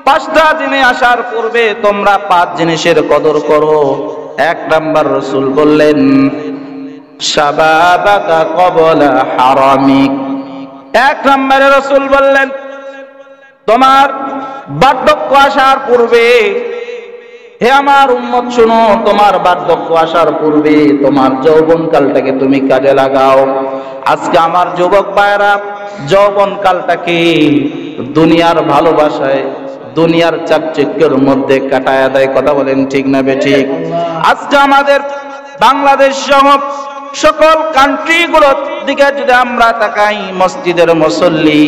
পাঁচটা জিনিস আসার পূর্বে তোমরা পাঁচ জিনিসের কদর করো। এক নাম্বার রাসূল বললেন শাবাবাকা ক্বাবলা হারামিক। এক নম্বরে রাসূল বললেন তোমার বার্ধক্য আসার পূর্বে, হে আমার উম্মত শুনো, তোমার বার্ধক্য আসার পূর্বে তোমার যৌবনকালটাকে তুমি কাজে লাগাও। আজকে আমার যুবক ভাইরা যৌবনকালটাকে দুনিয়ার ভালোবাসায়, দুনিয়ার চাকচিক্যের মধ্যে কাটায় দেয়। কথা বলেন ঠিক না বেঠিক? আজকে আমাদের বাংলাদেশ সহ সকল কান্ট্রিগুলোর দিকে যদি আমরা তাকাই, মসজিদের মুসল্লি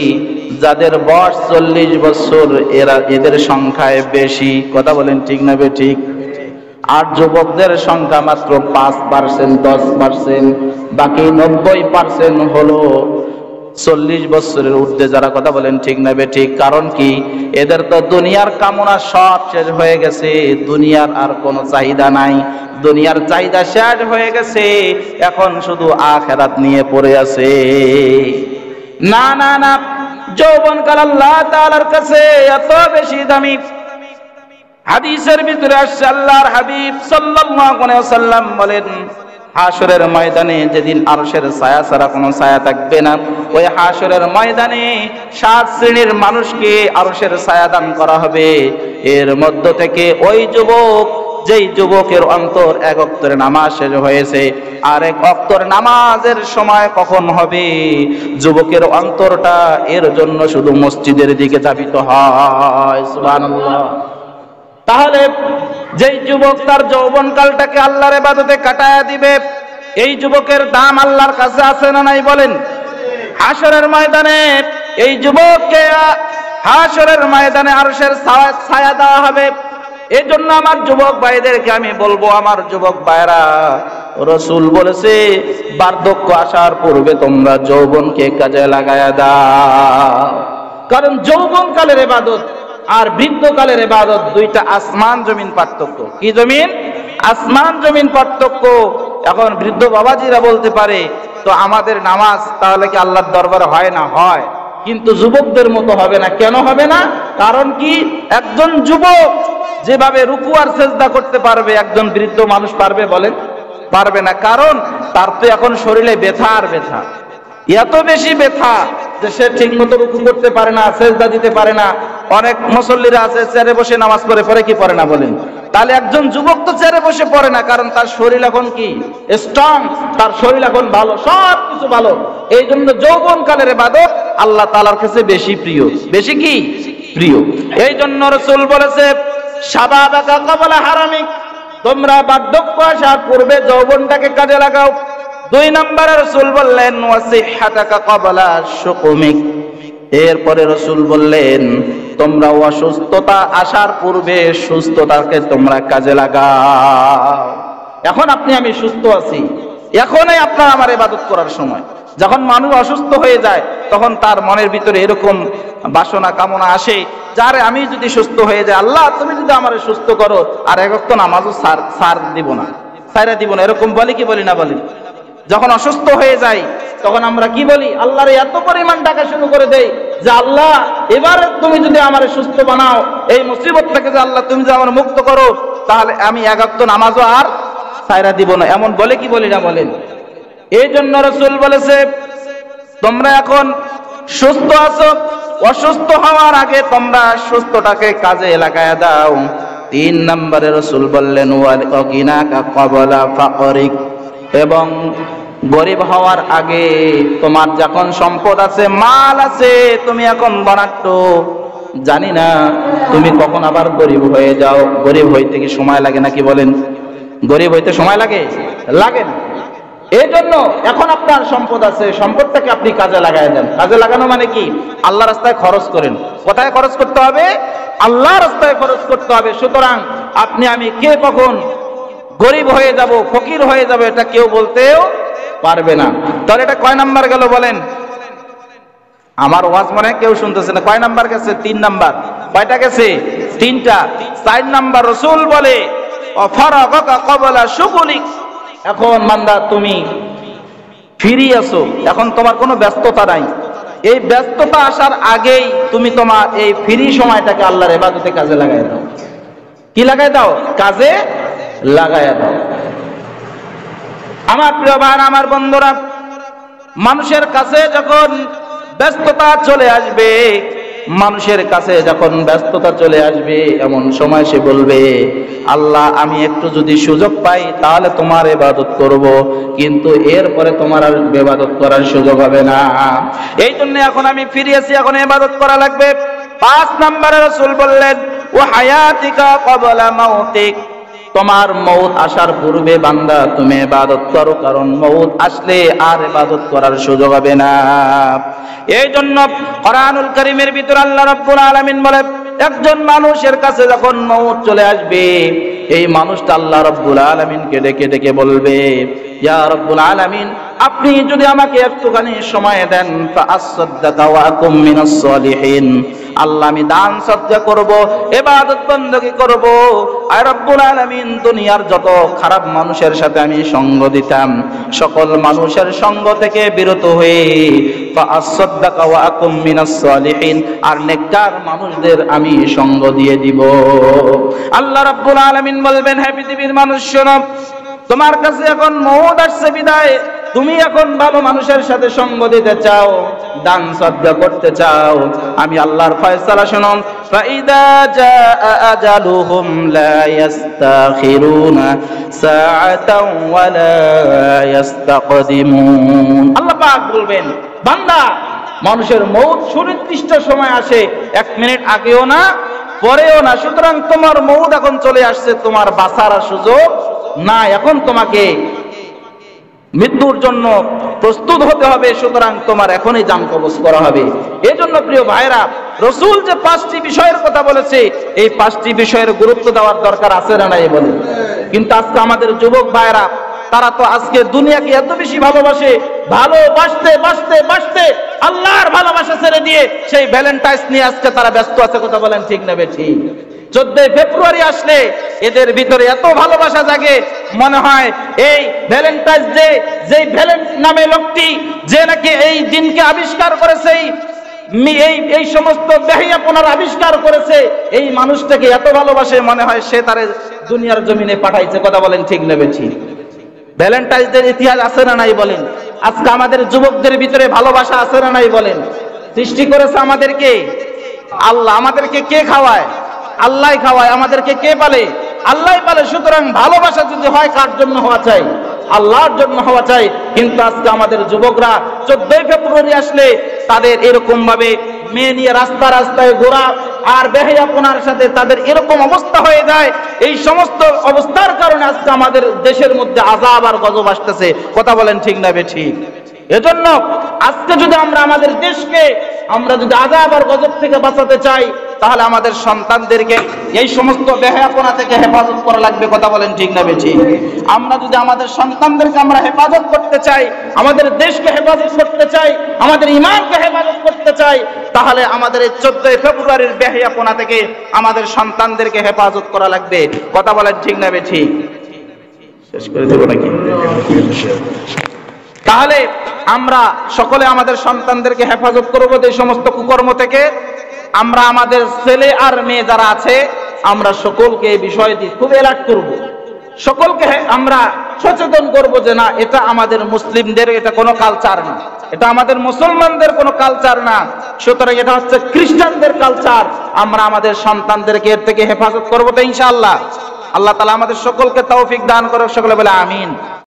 যাদের বয়স 40 বছর এদের সংখ্যায় বেশি। কথা বলেন ঠিক না বেঠিক? আর যুবকদের সংখ্যা মাত্র 5%, 10%, বাকি 90% হলো 40 বছরের ঊর্ধ্বে যারা। কথা বলেন ঠিক না বেঠিক? কারণ কি? এদের তো দুনিয়ার কামনা সব শেষ হয়ে গেছে, দুনিয়ার আর কোনো চাহিদা নাই, দুনিয়ার চাহিদা শেষ হয়ে গেছে, এখন শুধু আখিরাত নিয়ে পড়ে আছে। না না না, যৌবনকাল আল্লাহ তাআলার কাছে এত বেশি দামি। হাদিসের ভিতরে আসছে আল্লাহর হাবিব সাল্লাল্লাহু আলাইহি ওয়াসাল্লাম বলেন হাশরের ময়দানে যেদিন আরশের ছায়া ছাড়া কোনো ছায়া থাকবে না, ওই হাশরের ময়দানে 7 শ্রেণীর মানুষকে আরশের ছায়া দান করা হবে। এর মধ্য থেকে ওই যুবক, যেই যুবকের অন্তর এক ওয়াক্তের নামাজ শেষ হয়েছে, আর এক ওয়াক্তের নামাজের সময় কখন হবে, যুবকের অন্তরটা এর জন্য শুধু মসজিদের দিকে ধাবিত হয়। সুবহানাল্লাহ। তাহলে যেই যুবক তার যৌবনকালটাকে আল্লাহর ইবাদতে কাটায়া দিবে, এই যুবকের দাম আল্লাহর কাছে আছে না নাই বলেন? হাশরের ময়দানে এই যুবককে হাশরের ময়দানে আরশের ছায়া দেওয়া হবে। এই জন্য আমার যুবক ভাইদেরকে আমি বলবো, আমার যুবক ভাইরা, রাসূল বলেছে বার্ধক্য আসার পূর্বে তোমরা যৌবনকে কাজে লাগায়া দাও। কারণ যৌবনকালের ইবাদত আর বৃদ্ধকালের ইবাদত দুইটা আসমান জমিন পার্থক্য। কি জমিন? আসমান জমিন পার্থক্য। এখন বৃদ্ধ বাবাজিরা বলতে পারে তো আমাদের নামাজ তাহলে কি আল্লাহর দরবারে হয় না? হয়, কিন্তু যুবকদের মতো হবে না। কেন হবে না? কারণ কি? একজন যুবক যেভাবে রুকু আর সিজদা করতে পারবে, একজন বৃদ্ধ মানুষ পারবে বলেন? পারবে না। কারণ তার তো এখন শরীরে ব্যথা আর ব্যথা, এত বেশি ব্যথা যে সে ঠিক মতো রুকু করতে পারে না, সিজদা দিতে পারে না। অনেক মুসল্লিরা আছে চেয়ারে বসে নামাজ পড়ে কি পড়ে না বলেন? তাহলে একজন যুবক তো চেয়ারে বসে পড়ে না, কারণ তার শরীর এখন কি স্ট্রং, তার শরীর এখন ভালো, সব কিছু ভালো। এই জন্য যৌবনকালের ইবাদত আল্লাহ তাআলার কাছে বেশি প্রিয়। বেশি কি প্রিয়? এই জন্য রাসূল বলেছে শাবাবাকা ক্বাবলা হারামিক, তোমরা বার্ধক্য আসার পূর্বে যৌবনটাকে কাজে লাগাও। 2 নম্বরে রাসূল বললেন ওয়াসিহাতাকা ক্বাবলা শুকুমিক। এরপরে রাসূল বললেন তোমরা অসুস্থতা আসার পূর্বে সুস্থতাকে তোমরা কাজে লাগাও। এখন আপনি আমি সুস্থ আছি, এখনই আপনার আমার ইবাদত করার সময়। যখন মানুষ অসুস্থ হয়ে যায় তখন তার মনের ভিতরে এরকম বাসনা কামনা আসে, যারে আমি যদি সুস্থ হয়ে যাই, আল্লাহ তুমি যদি আমারে সুস্থ করো, আর এক ওয়াক্ত নামাজও ছাড় দিব না, ছাইরা দিব না, এরকম বলি কি বলি না বলি? যখন অসুস্থ হয়ে যাই তখন আমরা কি বলি? আল্লাহর এত পরিমাণ টাকা শুরু করে দেই যে আল্লাহ এবার তুমি যদি আমারে সুস্থ বানাও, এই মুসিবত থেকে যে আল্লাহ তুমি যদি আমার মুক্ত করো, তাহলে আমি এক ওয়াক্ত নামাজও আর ছাইরা দিব না। এমন বলে কি বলি না বলেন? এই জন্য রাসূল বলেছে তোমরা এখন সুস্থ আছো, অসুস্থ হওয়ার আগে তোমরা সুস্থটাকে কাজে লাগায়া দাও। 3 নম্বরে রাসূল বললেন ওয়াগিনাকা ক্বাবলা ফাকরিক, এবং গরিব হওয়ার আগে তোমার যখন সম্পদ আছে, মাল আছে, তুমি এখন বনাট্য, জানি না তুমি কখন আবার গরিব হয়ে যাও। গরিব হইতে কি সময় লাগে নাকি বলেন? গরিব হইতে সময় লাগে? লাগে না। এই জন্য এখন আপনার সম্পদ আছে, সম্পদটাকে আপনি কাজে লাগাই দেন। কাজে লাগানো মানে কি? আল্লাহ রাস্তায় খরচ করেন। কোথায় খরচ করতে হবে? আল্লাহ রাস্তায় খরচ করতে হবে। সুতরাং আপনি আমি কে কখন গরিব হয়ে যাব, ফকির হয়ে যাব, এটা কেউ বলতেও পারবে না। তাহলে এটা কয় নাম্বার গেল বলেন? আমার ওয়াজ মনে কেউ শুনতেছে না। কয় নাম্বার গেছে? 3 নাম্বার। কয়টা গেছে? 3টা। 4 নাম্বার রাসূল বলে অফারাগাকা ক্বাবলা শুগুলিক, এখন বান্দা তুমি ফ্রি আছো, এখন তোমার কোনো ব্যস্ততা নাই, এই ব্যস্ততা আসার আগেই তুমি তোমার এই ফ্রি সময়টাকে আল্লাহর ইবাদতে কাজে লাগাই দাও। কি লাগাই দাও? কাজে লাগাই দাও। আমার প্রিয় ভাই, আমার বন্ধুরা, মানুষের কাছে যখন ব্যস্ততা চলে আসবে, মানুষের কাছে যখন ব্যস্ততা চলে আসবে, এমন সময় সে বলবে, আল্লাহ আমি একটু যদি সুযোগ পাই তাহলে তোমার ইবাদত করব, কিন্তু এরপরে তোমার আর ইবাদত করার সুযোগ হবে না। এই জন্য এখন আমি ফিরে আসি, এখন ইবাদত করা লাগবে। 5 নম্বরে রাসূল বললেন, ও হায়াতিকা ক্বাবলা মাউতিক, তোমার মউত আসার পূর্বে বান্দা তুমি ইবাদত করো, কারণ মউত আসলে আর ইবাদত করার সুযোগ হবে না। এই জন্য কোরআনুল কারীমের ভিতর আল্লাহ রাব্বুল আলামিন বলে, একজন মানুষের কাছে যখন মউত চলে আসবে, এই মানুষটা আল্লাহ রাব্বুল আলামিনকে ডেকে ডেকে বলবে, ইয়া রাব্বুল আলামিন, আপনি যদি আমাকে একটুখানি সময় দেন, ফাআসসাদদাকা ওয়া আকুম মিনাস সালিহিন, আল্লাহ আমি দান সদকা করব, ইবাদত বندگی করব। আর রব্বুল আলামিন দুনিয়ার যত খারাপ মানুষের সাথে আমি সঙ্গ দিতাম, সকল মানুষের সঙ্গ থেকে বিরত হয়ে ফাআসসাদদাকা ওয়া আকুম মিনাস সালিহিন, আর নেককার মানুষদের আমি সঙ্গ দিয়ে দিব। আল্লাহ রাব্বুল আলামিন বলবেন, হে পৃথিবীর মানুষ শোনো, তোমার কাছে এখন মউত আসছে বিদায় তুমি এখন ভালো মানুষের সাথে সঙ্গ দিতে চাও, দান সদকা করতে চাও, আমি আল্লাহর ফয়সালা শোনো, ফাইদা জাআ আজালুহুম লা ইস্তাখিরুনা সাআতাও ওয়া লা ইস্তাকদিমুন। আল্লাহ পাক বলবেন, বান্দা, মানুষের মউত সুনির্দিষ্ট সময় আসে, 1 মিনিট আগেও না পরেও না, সুতরাং তোমার মউত এখন চলে আসছে, তোমার বাঁচার সুযোগ না, এখন তোমাকে মৃত্যুর জন্য প্রস্তুত হতে হবে, সুতরাং তোমার এখনই জান কবজ করা হবে। এজন্য প্রিয় ভাইরা, রাসূল যে 5টি বিষয়ের কথা বলেছে, এই 5টি বিষয়ের গুরুত্ব দেওয়ার দরকার আছে না নাই বলেন? কিন্তু আজকে আমাদের যুবক ভাইরা, তারা তো আজকে দুনিয়াকে এত বেশি ভালোবাসে, ভালোবাসতে বাসতে বাসতে আল্লাহর ভালোবাসা ছেড়ে দিয়ে সেই ভ্যালেন্টাইন্স নিয়ে আজকে তারা ব্যস্ত আছে। কথা বলেন ঠিক না বেঠিক? 14 ফেব্রুয়ারি আসলে এদের ভিতরে এত ভালোবাসা জাগে, মনে হয় এই ভ্যালেন্টাইন্স ডে, যেই ভ্যালেন্ট নামে লোকটি, যে নাকি এই দিনকে আবিষ্কার করেছে, এই সমস্ত বেহিয়াপনার আবিষ্কার করেছে, এই মানুষটাকে এত ভালোবাসে, মনে হয় সে তার দুনিয়ার জমিনে পাঠাইছে। কথা বলেন ঠিক না বেঠিক? ভ্যালেন্টাইন্স ডে ইতিহাস আছে না নাই বলেন? আজকে আমাদের যুবকদের ভিতরে ভালোবাসা আছে না নাই বলেন? সৃষ্টি করেছে আমাদেরকে আল্লাহ। আমাদেরকে কে খাওয়ায়? আল্লাহ খাওয়ায়। আমাদেরকে কে পালে? আল্লাহ পালে। সুতরাং ভালোবাসা যদি হয়, কার জন্য হওয়া চাই? আল্লাহর জন্য হওয়া চাই। কিন্তু আজকে আমাদের যুবকরা 14 ফেব্রুয়ারি আসলে তাদের এরকম ভাবে মেয়ে নিয়ে রাস্তা রাস্তায় ঘোরা আর বেহায়াপনার সাথে তাদের এরকম অবস্থা হয়ে যায়। এই সমস্ত অবস্থার কারণে আজকে আমাদের দেশের মধ্যে আযাব আর গজব আসতেছে। কথা বলেন ঠিক না বেঠিক? এজন্য আজকে যদি আমরা আমাদের দেশকে আমরা যদি আযাব আর গজব থেকে বাঁচাতে চাই, তাহলে আমাদের সন্তানদেরকে এই সমস্ত বেহায়াপনা থেকে হেফাজত করা লাগবে। কথা বলেন ঠিক না বেঠিক? আমরা যদি আমাদের সন্তানদেরকে আমরা হেফাজত করতে চাই, আমাদের দেশকে হেফাজত করতে চাই, আমাদের ঈমানকে হেফাজত করতে চাই, তাহলে আমাদের এই 14 ফেব্রুয়ারির বেহায়াপনা থেকে আমাদের সন্তানদেরকে হেফাজত করা লাগবে। কথা বলেন ঠিক না বেঠিক? শেষ করে দেব নাকি? তাহলে আমরা সকলে আমাদের সন্তানদেরকে হেফাজত করব এই সমস্ত কুকর্ম থেকে। আমরা আমাদের ছেলে আর মেয়ে যারা আছে, আমরা সকলকে এই বিষয়টি খুব অ্যালার্ট করব, সকলকে আমরা সচেতন করব যে না, এটা আমাদের মুসলিমদের এটা কোনো কালচার না, এটা আমাদের মুসলমানদের কোনো কালচার না, সুতরাং এটা হচ্ছে খ্রিস্টানদের কালচার। আমরা আমাদের সন্তানদেরকে এর থেকে হেফাজত করবো তো ইনশাআল্লাহ। আল্লাহ তাআলা আমাদের সকলকে তৌফিক দান করুক। সকলে বলে আমিন।